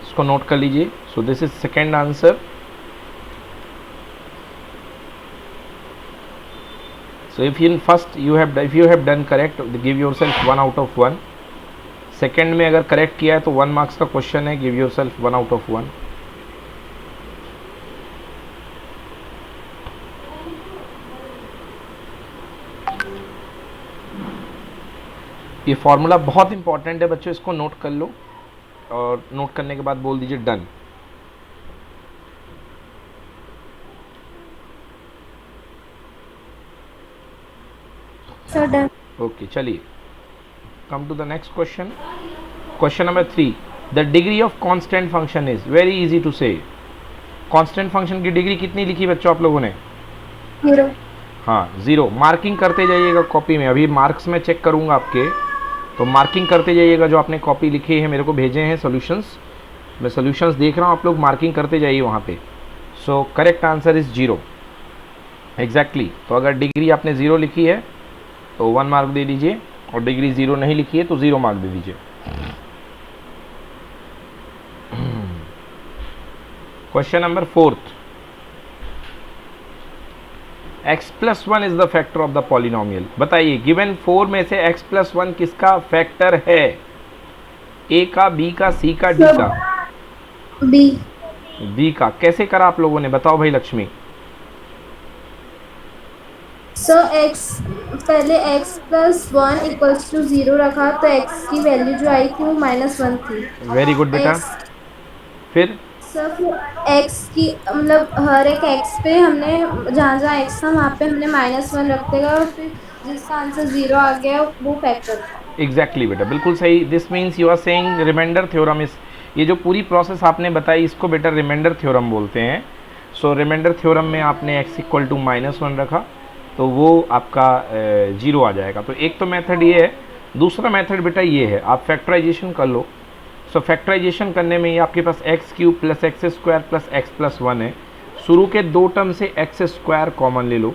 इसको नोट कर लीजिए. सो this is second answer. So if in first if you have done correct, give yourself 1 out of 1. Second में अगर correct किया है तो 1 मार्क्स का क्वेश्चन है, गिव योरसेल्फ 1 आउट ऑफ 1. ये फॉर्मूला बहुत इंपॉर्टेंट है बच्चों, इसको नोट कर लो और नोट करने के बाद बोल दीजिए डन. Sir done. ओके, चलिए come to the next question. Question number 3. The degree of constant function is very easy to say. Constant function की डिग्री कितनी लिखी बच्चों आप लोगों ने? 0. हाँ 0. मार्किंग करते जाइएगा कॉपी में. अभी मार्क्स में चेक करूँगा आपके, तो मार्किंग करते जाइएगा जो आपने कॉपी लिखी है, मेरे को भेजे हैं सॉल्यूशंस. मैं सॉल्यूशंस देख रहा हूँ, आप लोग मार्किंग करते जाइए वहाँ पे. So correct answer is 0 exactly. तो अगर डिग्री आपने 0 लिखी है तो 1 मार्क दे दीजिए, और डिग्री 0 नहीं लिखी है तो 0 मार्क दे दीजिए. Question number 4. x plus 1 is the factor of the polynomial. बताइए गिवन 4 में से x प्लस 1 किसका फैक्टर है? a का, b का, c का, d का? बी. b का. कैसे करा आप लोगों ने, बताओ भाई लक्ष्मी. सर x पहले x प्लस 1 इक्वल्स टू 0 रखा, तो x की वैल्यू जो आई थी वो -1 थी. वेरी गुड बेटा. x फिर सर फिर x की मतलब हर एक x पे हमने जहाँ जहाँ x था वहाँ पे हमने -1 रखते गए, और फिर जिसका आंसर 0 आ गया वो फैक्टर था. एग्जैक्टली बेटा, बिल्कुल सही. This means you are saying remainder theorem is, ये जो पूरी प्रोसेस आपने बताई इसको बेटा रिमाइंडर थ्योरम बोलते हैं. सो रिमाइंडर थ्योरम में आपने x इक्वल टू -1 रखा तो वो आपका 0 आ जाएगा. तो एक तो मेथड ये है. दूसरा मेथड बेटा ये है, आप फैक्टराइजेशन कर लो. सो फैक्टराइजेशन करने में ये आपके पास x³ plus x square plus x plus 1 है. शुरू के 2 टर्म से एक्स स्क्वायर कॉमन ले लो,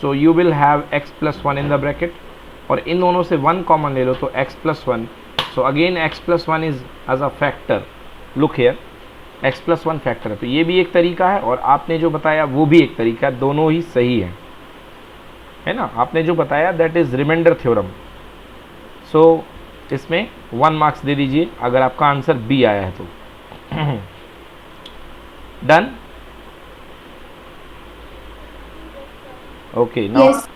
so you will have x plus 1 in the bracket, और इन दोनों से 1 कॉमन ले लो तो x plus 1. So again x plus 1 is as a factor. Look here, x plus 1 factor है. तो ये भी एक तरीका है और आपने जो बताया वो भी एक तरीका है, दोनों ही सही है ना. आपने जो बताया दैट इज रिमाइंडर थ्योरम. सो इसमें 1 मार्क्स दे दीजिए अगर आपका आंसर बी आया है तो. Done. Okay, now Yes.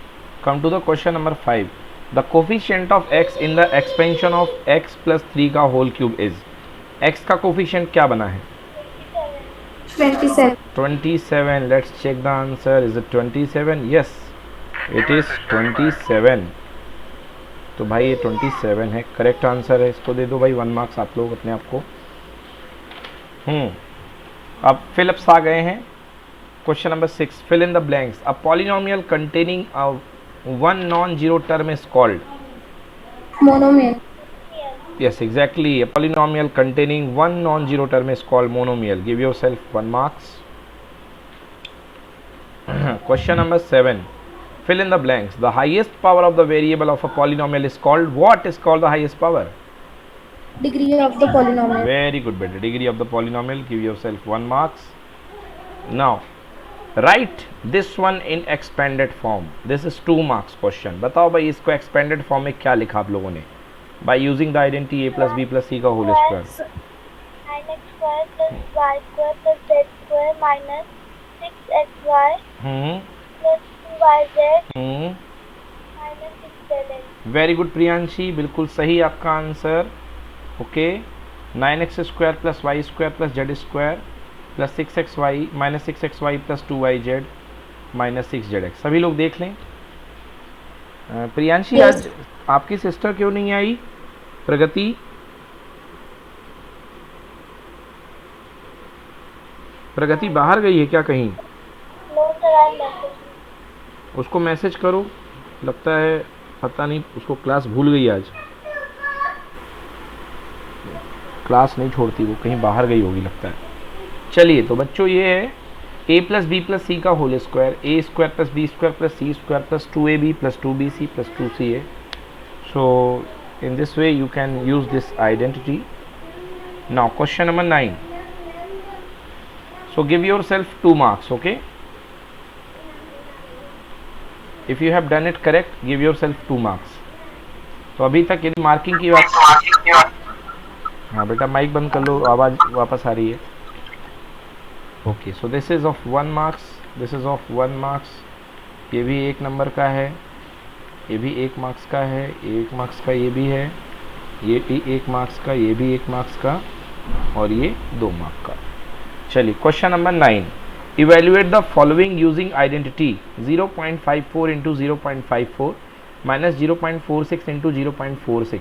come to the question number 5. The coefficient of x in the expansion of x plus 3 का whole cube is. x का coefficient क्या बना है? 27. 27. Let's check the answer. Is it 27? Yes, it is 27. तो भाई ये 27 है, correct answer है. इसको दे दो भाई 1 मार्क्स आप लोग अपने आप को. अब फिलिप्स आ गए हैं. Question number 6. Fill in the blanks. A polynomial containing one non-zero term is called. Monomial. Yes, exactly. A polynomial containing one non-zero term is called monomial. Give yourself 1 marks. Question number 7. Fill in the blanks. The highest power of the variable of a polynomial is called, what is called the highest power? Degree of the polynomial. Very good, better. Degree of the polynomial. Give yourself 1 marks. Now right this one in expanded form. This is 2 marks question. बताओ भाई इसको expanded form में क्या लिखा आप लोगों ने? By using the identity a plus B plus सी का whole square. 9x square plus y square plus z square minus 6xy plus 2yz minus 6zn. Very good Priyanshi, बिल्कुल सही आपका answer. Okay, 9x square plus Y square plus Z square plus 6xy minus 6xy plus 2yz minus 6zx. सभी लोग देख लें. Priyanshi Yes. आज आपकी sister क्यों नहीं आई? प्रगति, प्रगति बाहर गई है क्या कहीं? No sir, I message. उसको मैसेज करो. लगता है पता नहीं उसको क्लास भूल गई आज. क्लास नहीं छोड़ती वो, कहीं बाहर गई होगी लगता है. चलिए तो बच्चों ये है a प्लस बी प्लस सी का whole square, A square plus B square plus C square plus 2ab plus 2bc plus 2ca. So in this way you can use this identity Now question number 9. So give yourself 2 marks, okay? If you have done it correct, give yourself 2 marks. तो अभी तक यदि marking की बात, हाँ बेटा mic बंद कर लो, आवाज़ वापस आ रही है. Okay, so this is of 1 marks, this is of 1 marks. ये भी 1 नंबर का है, ये भी 1 मार्क्स का है, 1 मार्क्स का ये भी है, ये भी 1 मार्क्स का, ये भी 1 मार्क्स का, और ये 2 मार्क्स का. चलिए question number 9. Evaluate the following using identity 0.54 into 0.54 minus 0.46 into 0.46.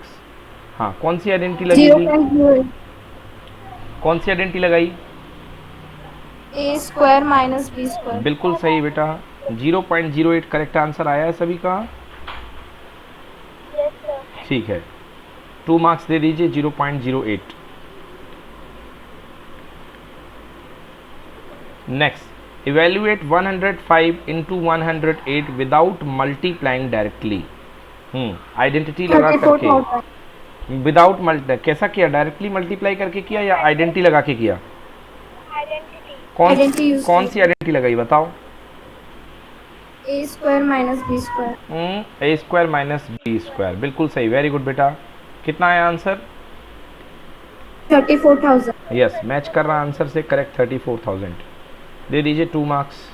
हाँ, कौन सी आइडेंटिटी लगेगी? कौन सी आइडेंटिटी लगाई? ए स्क्वायर माइनस बी स्क्वायर. बिल्कुल सही बेटा, 0.08 करेक्ट आंसर आया है सभी का. Yes, sir. ठीक है, 2 मार्क्स दे दीजिए. 0.08. Next, evaluate 105 into 108 without multiplying directly. Identity लगा करके, विदाउट मल्टी कैसा किया? डायरेक्टली मल्टीप्लाई करके किया या आइडेंटिटी लगा के किया? Identity. कौन सी आइडेंटिटी लगाई बताओ? ए square minus b square. A square minus b square, बिल्कुल सही, वेरी गुड बेटा. कितना आया आंसर? 34,000. यस, मैच कर रहा आंसर से, करेक्ट 34,000. दे दीजिए 2 मार्क्स.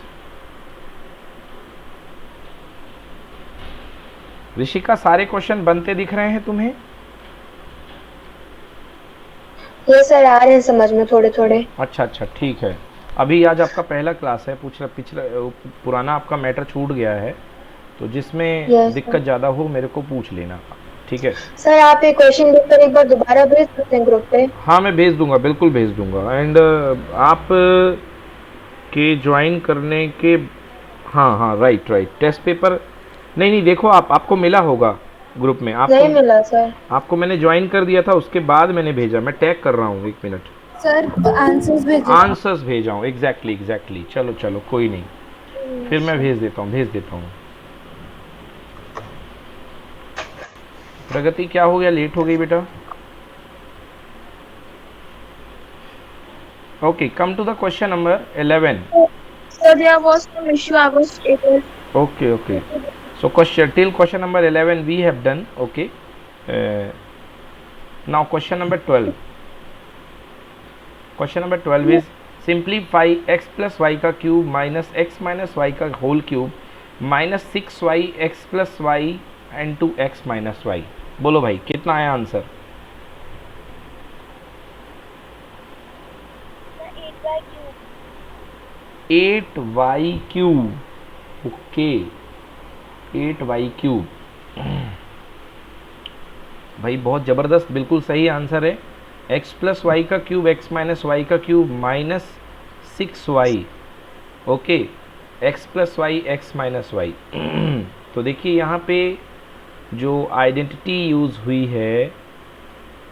ऋषिका, सारे क्वेश्चन बनते दिख रहे हैं तुम्हें? ये सर आ रहे हैं समझ में थोड़े थोड़े. अच्छा अच्छा, ठीक है. अभी आज आपका पहला क्लास है, पिछला पुराना आपका मैटर छूट गया है, तो जिसमें Yes, दिक्कत sir. ज़्यादा हो मेरे को पूछ लेना, ठीक है? सर आप ये क्वेश्चन लिखकर एक बार दोबारा भेज सकते हैं ग्रुप पे? हाँ मैं भेज दूंगा, बिल्कुल भेज दूंगा. एंड आप के ज्वाइन करने के, हाँ राइट, टेस्ट पेपर नहीं देखो, आपको मिला होगा ग्रुप में. नहीं मिला सर. आपको मैंने ज्वाइन कर दिया था, उसके बाद मैंने भेजा. मैं टैग कर रहा हूँ, 1 मिनट. सर आंसर्स भेजिए. आंसर्स भेजा हूँ, एग्जैक्टली. चलो कोई नहीं, फिर मैं भेज देता हूँ. प्रगति क्या हो गया, लेट हो गई बेटा? Okay, come to the question number 11. Sir, there was some issue. I was able. Okay. So till question number 11 we have done. Okay. Now question number 12. Question number 12 is simplify x plus y का cube minus x minus y का whole cube minus 6y x plus y and two x minus y. बोलो भाई कितना आया answer? The 8y cube. 8y cube. Okay, 8y cube. भाई बहुत ज़बरदस्त, बिल्कुल सही आंसर है. x प्लस वाई का क्यूब, x माइनस वाई का cube minus 6y. Okay, x plus Y, x minus Y. तो देखिए यहाँ पे जो आइडेंटिटी यूज़ हुई है,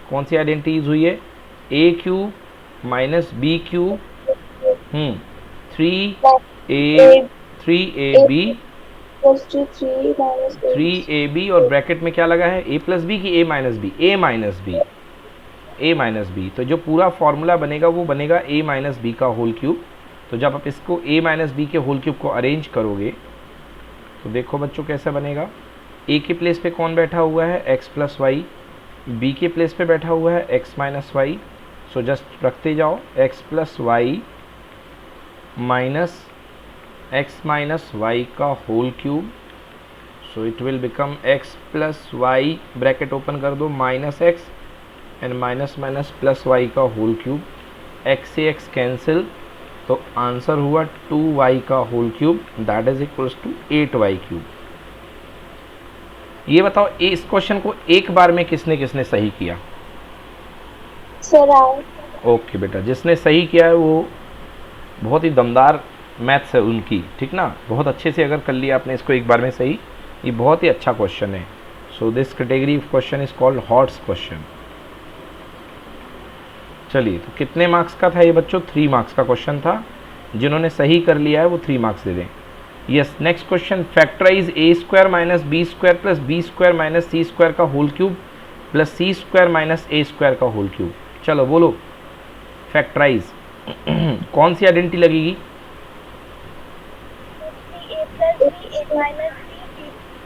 कौन सी आइडेंटिटी यूज़ हुई है? a cube minus B cube 3ab 3ab और ब्रैकेट में क्या लगा है? a प्लस बी की a minus B? a minus B. तो जो पूरा फॉर्मूला बनेगा वो बनेगा a माइनस बी का होल क्यूब. तो जब आप इसको a माइनस बी के होल क्यूब को अरेंज करोगे तो देखो बच्चों कैसा बनेगा. a के प्लेस पे कौन बैठा हुआ है? x plus y. b के प्लेस पे बैठा हुआ है x minus y. So just रखते जाओ, x plus y minus x minus Y का whole cube. So it will become x plus y, bracket open कर दो, minus x and minus minus plus Y का होल क्यूब. x से x cancel, तो answer हुआ 2y का whole cube, that is equals to 8y cube. ये बताओ इस क्वेश्चन को एक बार में किसने किसने सही किया? सर आओ. ओके बेटा, जिसने सही किया है वो बहुत ही दमदार मैथ्स है उनकी, ठीक ना. बहुत अच्छे से अगर कर लिया आपने इसको एक बार में सही, ये बहुत ही अच्छा क्वेश्चन है. So this category of question is called hots question. चलिए, तो कितने मार्क्स का था ये बच्चों? 3 मार्क्स का क्वेश्चन था. जिन्होंने सही कर लिया है वो 3 मार्क्स दे दें. Yes, next question, factorise a square minus b square plus B square minus c square का whole cube plus C square minus a square का होल क्यूब. चलो बोलो फैक्टराइज कौन सी आइडेंटिटी लगेगी? A plus B, A minus B, B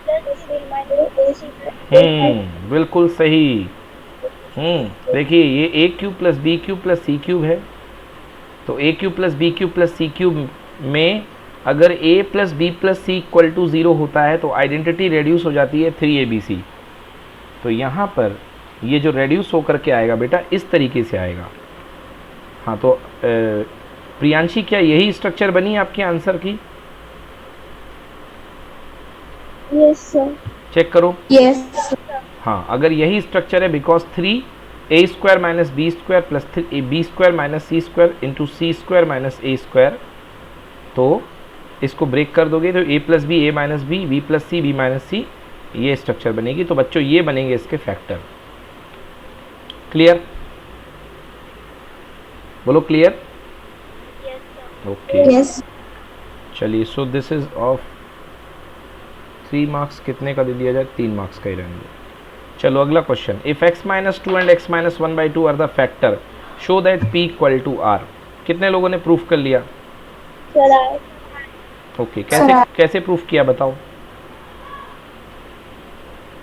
plus C minus A, C plus बिल्कुल सही। देखिए ये a cube plus b cube plus c cube है, तो a cube plus b cube plus c cube में अगर a plus B plus c equal to 0 होता है तो आइडेंटिटी रेड्यूस हो जाती है 3abc। तो यहाँ पर ये जो रेड्यूस होकर के आएगा बेटा इस तरीके से आएगा। हाँ तो प्रियांशी क्या यही स्ट्रक्चर बनी आपके आंसर की? Yes sir. चेक करो। यस हाँ अगर यही स्ट्रक्चर है, because 3a square minus b square plus B square minus c square into c square minus a square, तो इसको ब्रेक कर दोगे तो a plus b, a minus b, b plus c, b minus c, ये structure बनेगी। तो बच्चों ये बनेंगे इसके फैक्टर। क्लियर? बोलो clear. Yes sir. Okay yes चलिए, so this is of 3 marks. कितने का दे दिया जाए? 3 मार्क्स का ही रहने दो। चलो अगला question, if x minus 2 and x minus 1/2 are the factor, show that p equal to r। कितने लोगों ने प्रूफ कर लिया? Sir, I. ओके कैसे प्रूफ किया बताओ?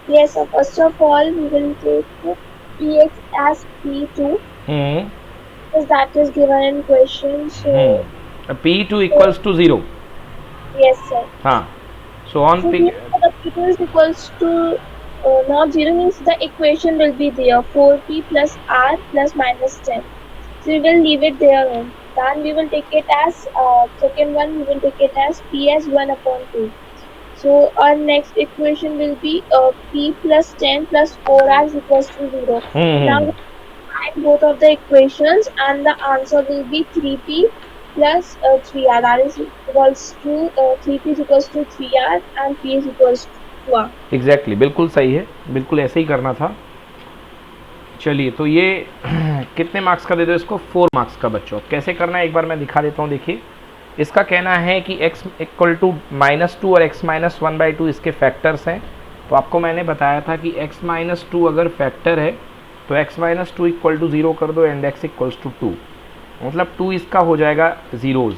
Yes sir. First of all, we will take px as p2 because that is given in question. So p2 equals to 0। yes sir. हाँ so on So p here the p2 is equals to not 0 means the equation will be there 4p plus r plus minus 10. So we will leave it there on. Then we will take it as second one we will take it as p as 1/2. So our next equation will be p plus 10 plus 4r is equals to 0. Now we add both of the equations and the answer will be 3p plus 3r. That is equals to 3p is equals to 3r and p is equals to r. Exactly बिल्कुल सही है, बिल्कुल ऐसे ही करना था। चलिए तो ये कितने मार्क्स का दे दो इसको? 4 मार्क्स का। बच्चों कैसे करना है एक बार मैं दिखा देता हूँ। देखिए इसका कहना है कि x इक्वल टू -2 और x माइनस 1/2 इसके फैक्टर्स हैं। तो आपको मैंने बताया था कि x माइनस 2 अगर फैक्टर है तो x माइनस 2 इक्वल टू 0 कर दो एंड x इक्वल्स टू 2, मतलब 2 इसका हो जाएगा zeros.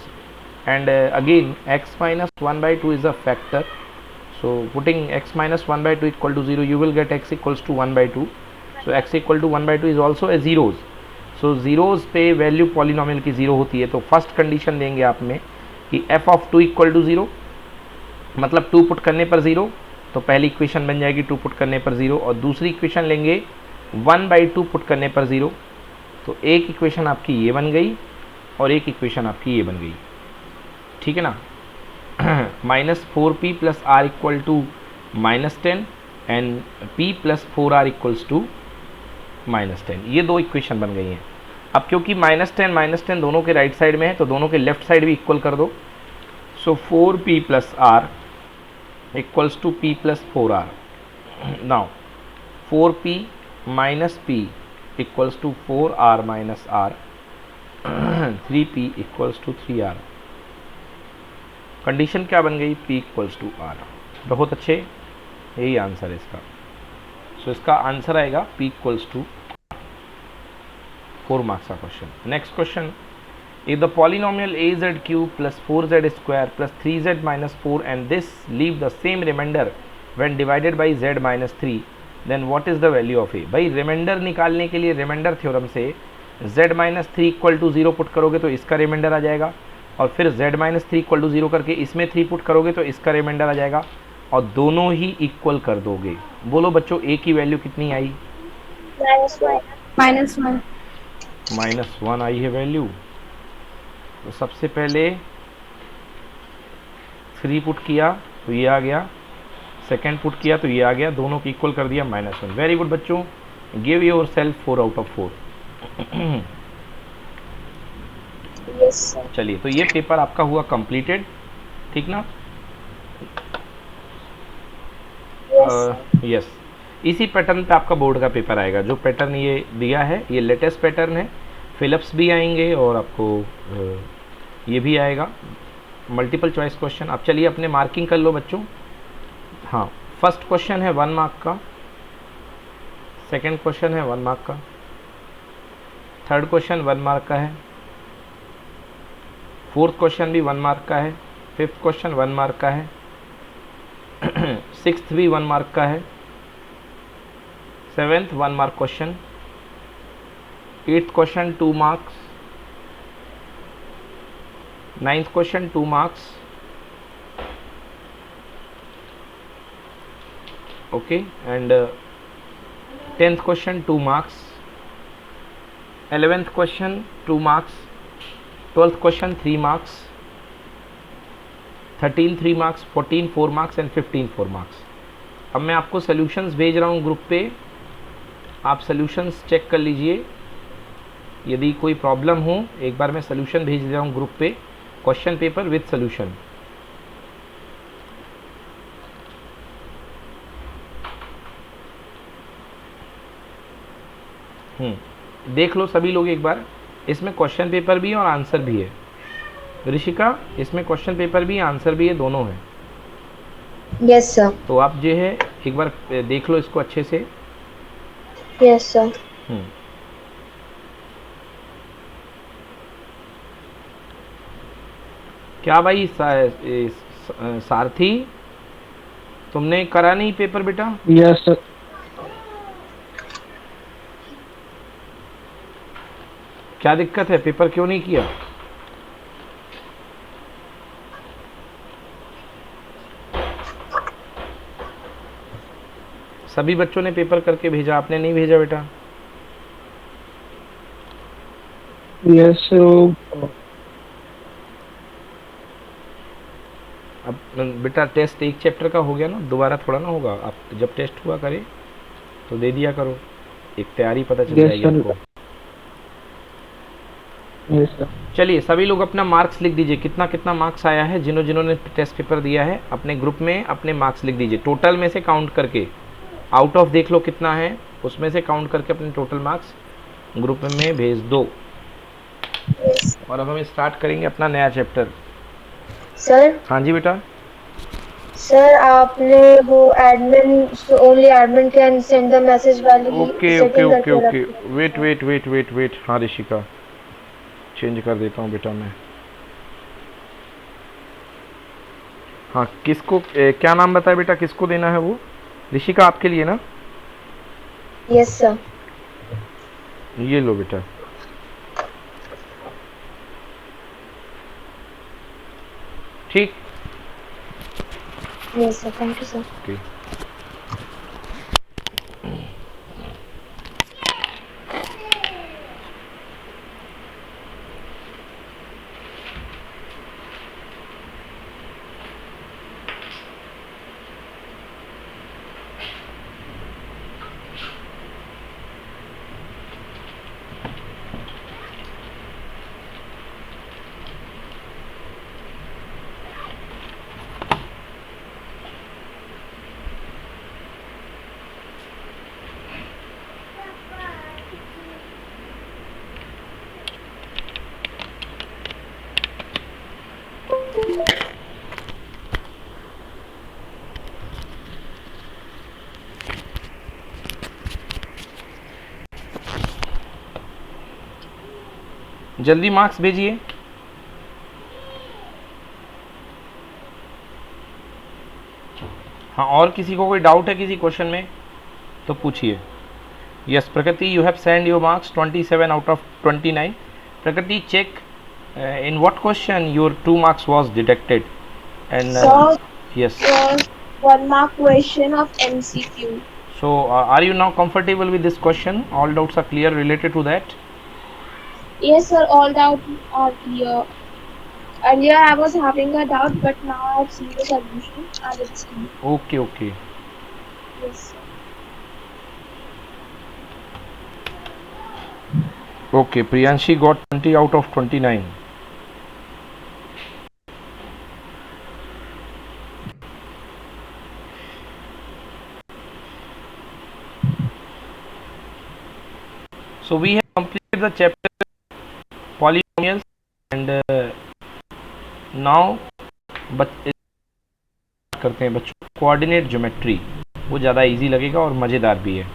And again x minus 1/2 is a factor, so putting x minus 1/2 equal to 0 you will get x equals to 1/2, so x equal to 1/2 is also a zeros। so zeros पे value polynomial की 0 होती है। तो first condition देंगे आप में कि f of 2 equal to 0, मतलब 2 पुट करने पर 0, तो पहली इक्वेशन बन जाएगी 2 पुट करने पर 0। और दूसरी इक्वेशन लेंगे 1/2 पुट करने पर 0, तो एक इक्वेशन आपकी ये बन गई और एक इक्वेशन आपकी ये बन गई। ठीक है ना? -4p plus r equal to -10 and p plus 4r equals to -10, ये दो इक्वेशन बन गई हैं। अब क्योंकि -10 दोनों के राइट साइड में है तो दोनों के लेफ्ट साइड भी इक्वल कर दो। So 4p plus r equals to p plus 4r। Now 4p minus p equals to 4r minus r, 3p equals to 3r। Condition क्या बन गई? p equals to r। बहुत अच्छे, यही आंसर है इसका। सो इसका आंसर आएगा p इक्वल्स टू 4 मार्क्स का question. Next question, if the polynomial az cube plus 4z square plus 3z minus 4 and this leave the same remainder when divided by z minus 3, then what is the value of a। भाई remainder निकालने के लिए remainder theorem से z minus 3 equal to 0 put करोगे तो इसका reminder आ जाएगा, और फिर z माइनस 3 इक्वल टू 0 करके इसमें 3 पुट करोगे तो इसका रिमाइंडर आ जाएगा, और दोनों ही इक्वल कर दोगे। बोलो बच्चों a की वैल्यू कितनी आई? -1. -1 आई है वैल्यू। तो सबसे पहले 3 पुट किया तो ये आ गया, सेकेंड पुट किया तो ये आ गया, दोनों को इक्वल कर दिया -1। वेरी गुड बच्चों, give your self 4 out of 4। Yes sir. चलिए तो ये पेपर आपका हुआ कंप्लीटेड, ठीक ना? Yes sir. यस इसी पैटर्न पे आपका बोर्ड का पेपर आएगा। जो पैटर्न ये दिया है ये लेटेस्ट पैटर्न है, फिलिप्स भी आएंगे और आपको ये भी आएगा मल्टीपल चॉइस क्वेश्चन। अब चलिए अपने मार्किंग कर लो बच्चों। हाँ फर्स्ट क्वेश्चन है 1 मार्क का, सेकंड क्वेश्चन है 1 मार्क का, थर्ड क्वेश्चन 1 मार्क का है, फोर्थ क्वेश्चन भी 1 मार्क का है, फिफ्थ क्वेश्चन 1 मार्क का है, सिक्स्थ भी 1 मार्क का है, seventh 1 mark question, eighth question 2 marks, ninth question 2 marks, okay, and 10th question 2 marks, 11th question 2 marks, 12th question 3 marks, 13 3 marks, 14 4 marks and 15 4 marks. अब मैं आपको सॉल्यूशंस भेज रहा हूँ ग्रुप पे, आप सॉल्यूशंस चेक कर लीजिए। यदि कोई प्रॉब्लम हो, एक बार मैं सॉल्यूशन भेज दे रहा हूँ ग्रुप पे, क्वेश्चन पेपर विद सॉल्यूशन। देख लो सभी लोग एक बार, इसमें क्वेश्चन पेपर भी है और आंसर भी है। ऋषिका, इसमें क्वेश्चन पेपर भी आंसर भी है, दोनों है। Yes sir. तो आप जो है एक बार देख लो इसको अच्छे से। Yes sir. क्या भाई सारथी, तुमने करा नहीं पेपर बेटा? Yes sir. क्या दिक्कत है, पेपर क्यों नहीं किया? सभी बच्चों ने पेपर करके भेजा, आपने नहीं भेजा बेटा? Yes sir. अब बेटा टेस्ट एक चैप्टर का हो गया ना, दोबारा थोड़ा ना होगा। आप जब टेस्ट हुआ करे तो दे दिया करो, एक तैयारी पता चल जाएगी आपको। Yes sir. चलिए सभी लोग अपना मार्क्स लिख दीजिए, कितना कितना मार्क्स आया है। जिन्होंने टेस्ट पेपर दिया है अपने ग्रुप में अपने मार्क्स लिख दीजिए, टोटल में से काउंट करके। आउट ऑफ देख लो कितना है, उसमें से काउंट करके अपने टोटल मार्क्स ग्रुप में भेज दो। और अब हम स्टार्ट करेंगे अपना नया चैप्टर। सर। हाँ जी बेटा। सर आपने वो admin, only admin can send the message वाली okay okay okay okay, wait wait wait wait wait. हाँ ऋषिका, चेंज कर देता हूँ बेटा मैं। हाँ किसको क्या नाम बताया बेटा, किसको देना है वो? ऋषिका आपके लिए ना? Yes sir. ये लो बेटा। ठीक। Yes sir, thank you sir. Okay. जल्दी मार्क्स भेजिए। हाँ, और किसी को कोई डाउट है किसी क्वेश्चन में तो पूछिए। यस प्रकृति, you have send your marks 27 out of 29। प्रकृति, check in what question your 2 marks was deducted and Sir, yes, was 1 mark question of MCQ. so are you now comfortable with this question? All doubts are clear related to that? Yes sir, all doubts are clear. Earlier I was having a doubt, but now I have seen the solution and it's clear. Okay, okay. Yes sir. Okay, Priyanshi got 20 out of 29. So we have completed the chapter polynomials and now करते हैं बच्चों coordinate geometry, वो ज़्यादा easy लगेगा और मज़ेदार भी है।